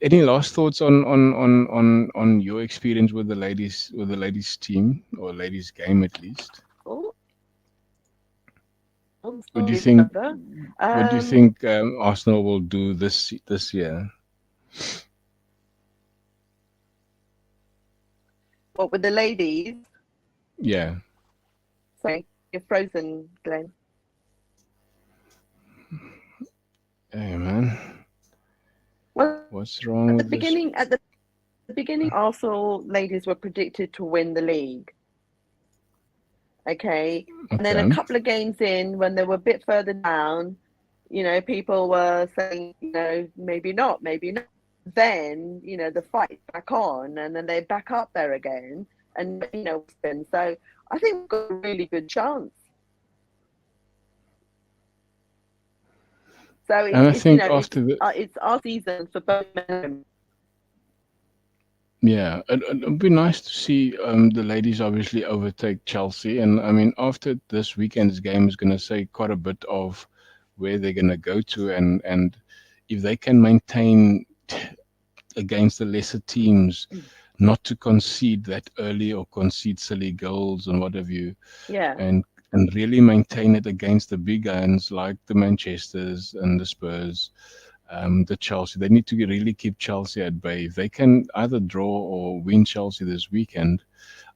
Any last thoughts on your experience with the ladies team or ladies game at least? Oh, What do you sorry, think? brother. What do you think Arsenal will do this year? What with the ladies? Yeah. Sorry, you're frozen, Glenn. Hey man, Well, what's wrong at the with this? beginning, Arsenal ladies were predicted to win the league. Okay, and then a Okay. couple of games in, when they were a bit further down, people were saying, maybe not, maybe not. Then, the fight's back on, and then they're back up there again, and so I think we've got a really good chance. So And I it's think after the it's our season for both men and women. yeah, it'd be nice to see the ladies obviously overtake Chelsea, and I mean after this weekend's game is going to say quite a bit of where they're going to go to, and if they can maintain against the lesser teams, not to concede that early or concede silly goals and what have you, Yeah. and really maintain it against the big guns like the Manchesters and the Spurs, the Chelsea. They need to really keep Chelsea at bay. If they can either draw or win Chelsea this weekend,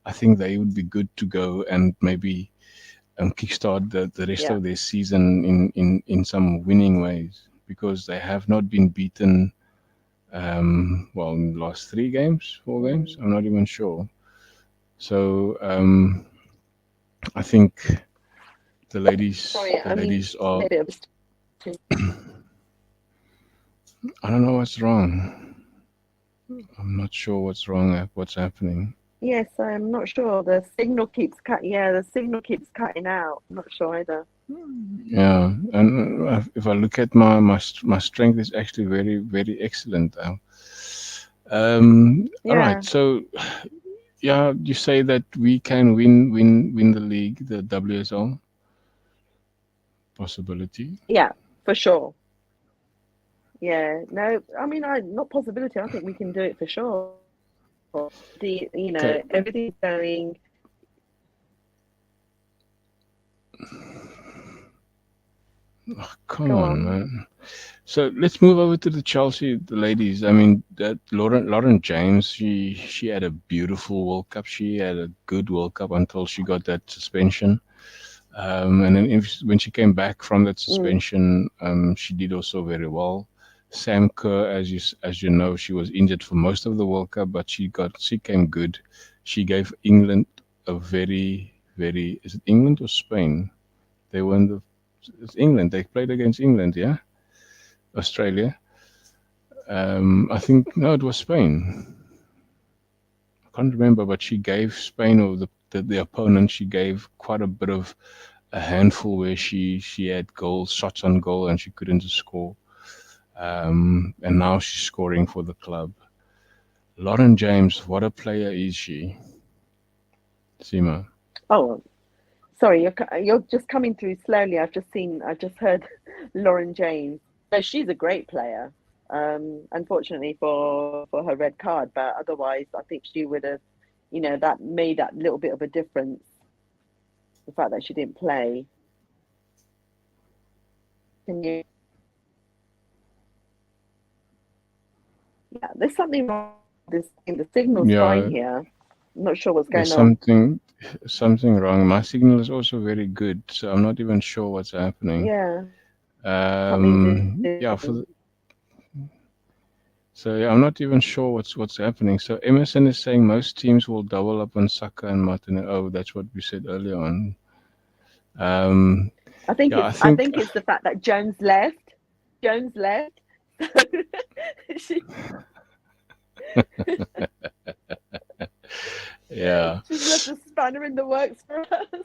I think they would be good to go and maybe kickstart the rest Yeah. of their season in some winning ways, because they have not been beaten in the last 4 games. I'm not even sure. So I think the ladies Sorry, the ladies are. maybe it was I don't know what's wrong. I'm not sure what's wrong. What's happening? Yes, I'm not sure. The signal keeps cutting. Yeah, the signal keeps cutting out. I'm not sure either. Yeah, and if I look at my strength is actually very, very excellent now. All right, Yeah. so yeah, you say that we can win the league, the WSL possibility. Yeah, for sure. Yeah. No, I mean, not possibility. I think we can do it for sure. Okay. Everything's going. Oh, come Go on, on. man. So let's move over to the ladies. I mean, that Lauren James, she had a beautiful World Cup. She had a good World Cup until she got that suspension. And then when she came back from that suspension, she did also very well. Sam Kerr, as you know, she was injured for most of the World Cup, but she came good. She gave England a very, very, is it England or Spain? They were in it's England. They played against England, yeah? Australia. I think, no, it was Spain. I can't remember, but she gave Spain, or the opponent, she gave quite a bit of a handful where she had shots on goal, and she couldn't score. And now she's scoring for the club. Lauren James, what a player is she? Sima. Oh, sorry, you're just coming through slowly. I just heard Lauren James. So she's a great player. Unfortunately for her red card, but otherwise, I think she would have, that made that little bit of a difference. The fact that she didn't play. Can you? Yeah, there's something wrong with this thing. The signal's fine Yeah, here. I'm not sure what's there's going on. something wrong. My signal is also very good, so I'm not even sure what's happening. Yeah, something's Yeah, yeah, I'm not even sure what's happening. So Emerson is saying most teams will double up on Saka and Martinelli. Oh, that's what we said earlier on. I think Yeah, I it's I think think it's the fact that Jones left. Jones left. She, yeah. she's left a spanner in the works for us.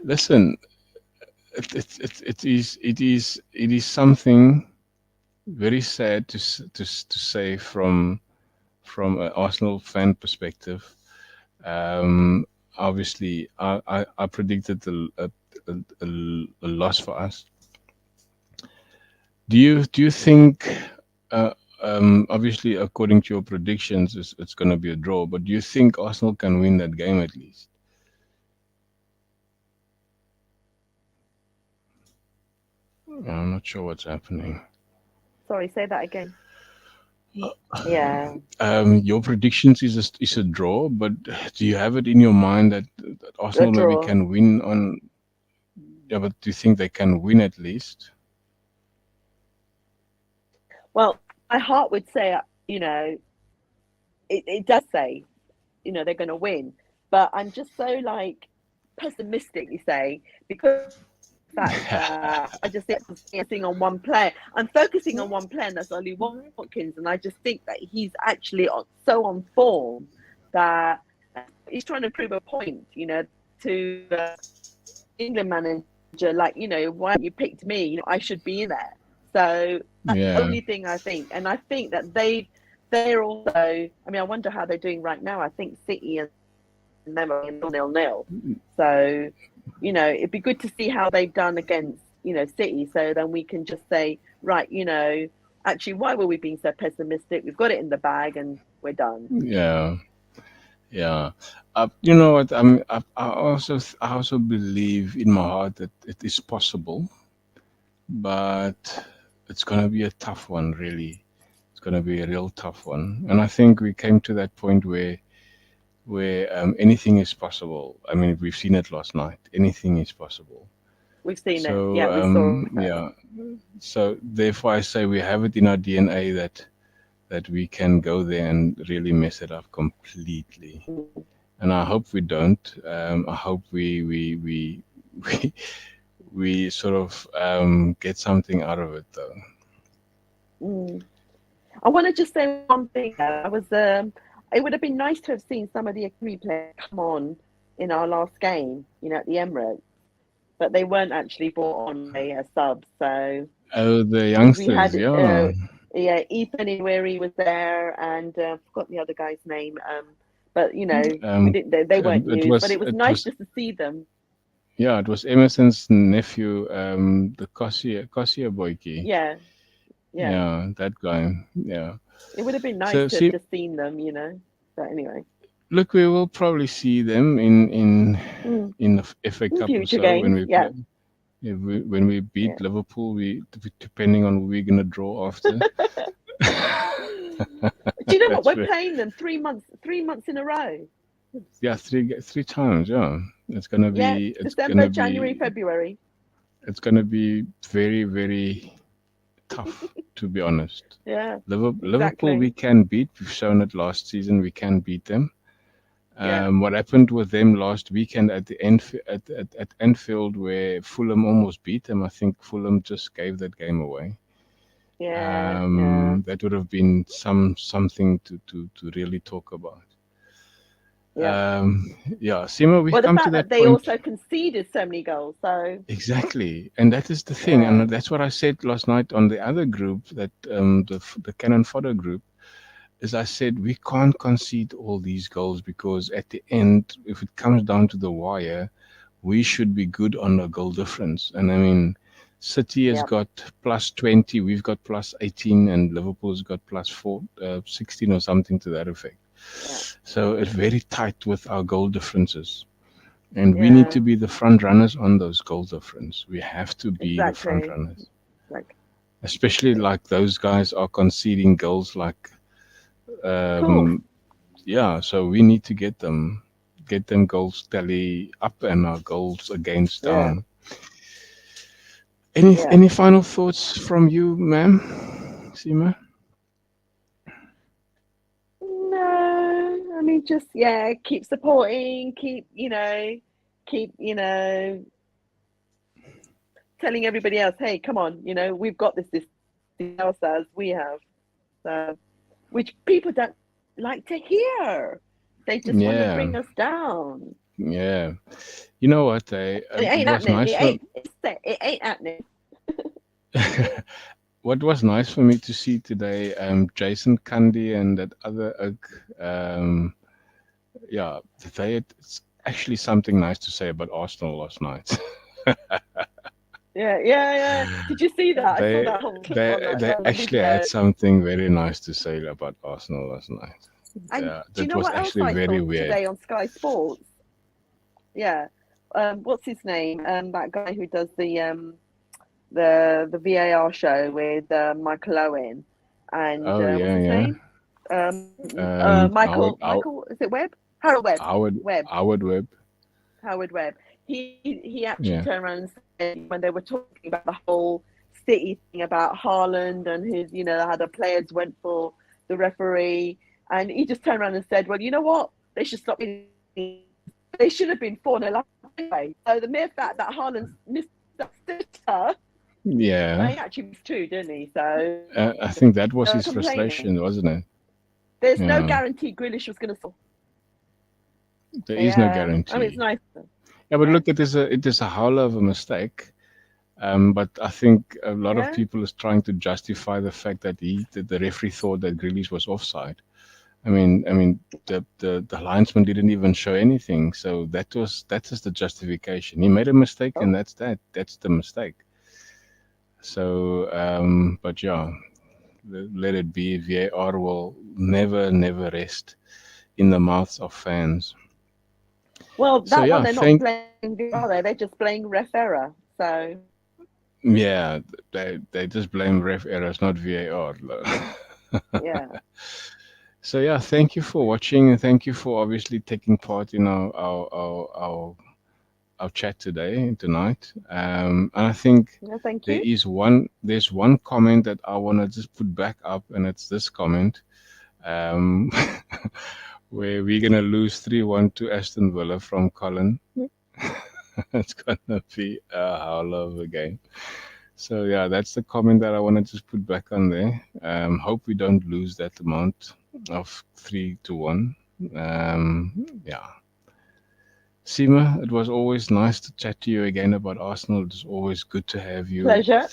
Listen, it is something very sad to say from an Arsenal fan perspective. Obviously, I predicted a loss for us. Do you think? Obviously, according to your predictions, it's going to be a draw. But do you think Arsenal can win that game at least? I'm not sure what's happening. Sorry, say that again. Yeah. Your predictions is a draw, but do you have it in your mind that Arsenal maybe draw. can win on? Yeah, but do you think they can win at least? Well, my heart would say, it does say, they're going to win, but I'm just so like pessimistically say because that I just think I'm focusing on one player. I'm focusing on one player, and that's Ollie Watkins, and I just think that he's actually so on form that he's trying to prove a point, to England manager, like, why you picked me? I should be in there. So that's the only thing I think, and I think that they're also. I mean, I wonder how they're doing right now. I think City and them are 0-0. So, it'd be good to see how they've done against, City. So then we can just say, right, actually, why were we being so pessimistic? We've got it in the bag and we're done. Yeah. You know what? I also believe in my heart that it is possible, but it's gonna be a tough one. Really, it's gonna be a real tough one. And I think we came to that point where anything is possible. I mean, we've seen it last night. Anything is possible. We've seen So it. Yeah, we saw it. yeah. So therefore, I say we have it in our DNA that we can go there and really mess it up completely. And I hope we don't. I hope we sort of get something out of it, though. I want to just say one thing. It would have been nice to have seen some of the academy players come on in our last game, at the Emirates, but they weren't actually brought on as subs. So the youngsters, yeah, Ethan Iweri was there, and I forgot the other guy's name. But we didn't. They weren't used, but it was nice just to see them. Yeah, it was Emerson's nephew, the Kosia Boyki. Yeah, that guy. Yeah. It would have been nice to have just seen them, But anyway. Look, we will probably see them in the FA Cup or so when we play. Yeah, when we beat Liverpool, depending on who we're gonna draw after. Do you know what? We're playing them 3 months in a row. Yeah, three times. Yeah, it's gonna be December, January, February. It's gonna be very, very tough, to be honest. Yeah. Liverpool we can beat. We've shown it last season. We can beat them. What happened with them last weekend at Anfield, where Fulham almost beat them? I think Fulham just gave that game away. That would have been something to really talk about. Sima, we've come to that they point. also conceded so many goals, so exactly, and that is the thing, and that's what I said last night on the other group, that the Cannon Fodder group. as I said, we can't concede all these goals because at the end, if it comes down to the wire, we should be good on a goal difference. And I mean, City has Yep. got plus 20, we've got plus 18, and Liverpool's got plus 16 or something to that effect. Yeah. So it's very tight with our goal differences. And we need to be the front runners on those goal difference. We have to be the front Exactly. runners. Like, Especially like those guys are conceding goals like cool. yeah, so we need to get them goals tally up and our goals against Yeah. down. Yeah. Any final thoughts from you, ma'am? Seema? No, I mean, just, yeah, keep supporting, keep telling everybody else, hey, come on, we've got this else as we have. So, which people don't like to hear. They just want to Yeah, bring us down. yeah. You know what? It It ain't was happening. nice for It ain't happening. what was nice for me to see today. Jason Cundy and that other yeah, it's actually something nice to say about Arsenal last night. Yeah. Did you see that? I saw They that whole clip on they that actually video. had something very nice to say about Arsenal last night. And Yeah, do you that know was what else actually I very saw weird. today on Sky Sports? Yeah. What's his name? That guy who does the VAR show with Michael Owen and Oh what's his yeah. name? Howard, Michael, is it Webb? Harold Webb. Howard Webb. Howard Webb. He actually Yeah. turned around and said when they were talking about the whole City thing about Haaland and his, how the players went for the referee, and he just turned around and said, "Well, you know what? They should stop. They should have been 4-0 up anyway." So the mere fact that Haaland missed that sitter, Yeah. he actually missed two, didn't he? So I think that was his complaining. frustration, wasn't it? There's no Yeah. guarantee Grealish was going to score. There is no guarantee. I mean, it's nice. Yeah, but look, it is a howl of a mistake. But I think a lot of people is trying to justify the fact that the referee thought that Grealish was offside. I mean, the linesman didn't even show anything, so that is the justification. He made a mistake, and that's the mistake. So, but yeah, let it be. VAR will never rest in the mouths of fans. Well, that one they're not thank. playing VAR, they're just playing ref error. So Yeah, they just blame ref errors, not VAR. yeah. So yeah, thank you for watching, and thank you for obviously taking part in our chat tonight. And I think Thank you. there's one comment that I want to just put back up, and it's this comment, where we're gonna lose 3-1 to Aston Villa from Colin. It's gonna be a hell of a game. So yeah, that's the comment that I want to just put back on there. Hope we don't lose that amount of 3-1. Yeah. Seema, it was always nice to chat to you again about Arsenal. It's always good to have you. Pleasure.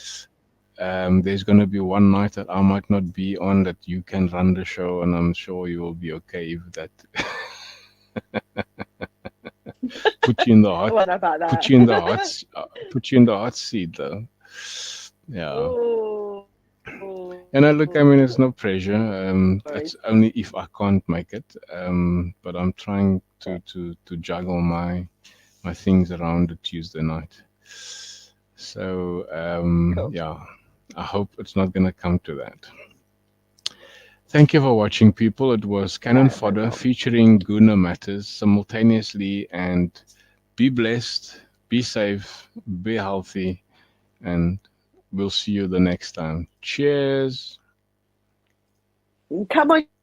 There's going to be one night that I might not be on that you can run the show, and I'm sure you will be okay with that. Put you in the hot. What about that? Put you in the hot seat, though. Yeah. Ooh. And look, I mean, it's no pressure. It's only if I can't make it. But I'm trying to juggle my things around the Tuesday night. So Cool. yeah, I hope it's not going to come to that. Thank you for watching, people. It was Cannon Fodder featuring Guna Matters simultaneously, and be blessed, be safe, be healthy, and we'll see you the next time. Cheers. Come on.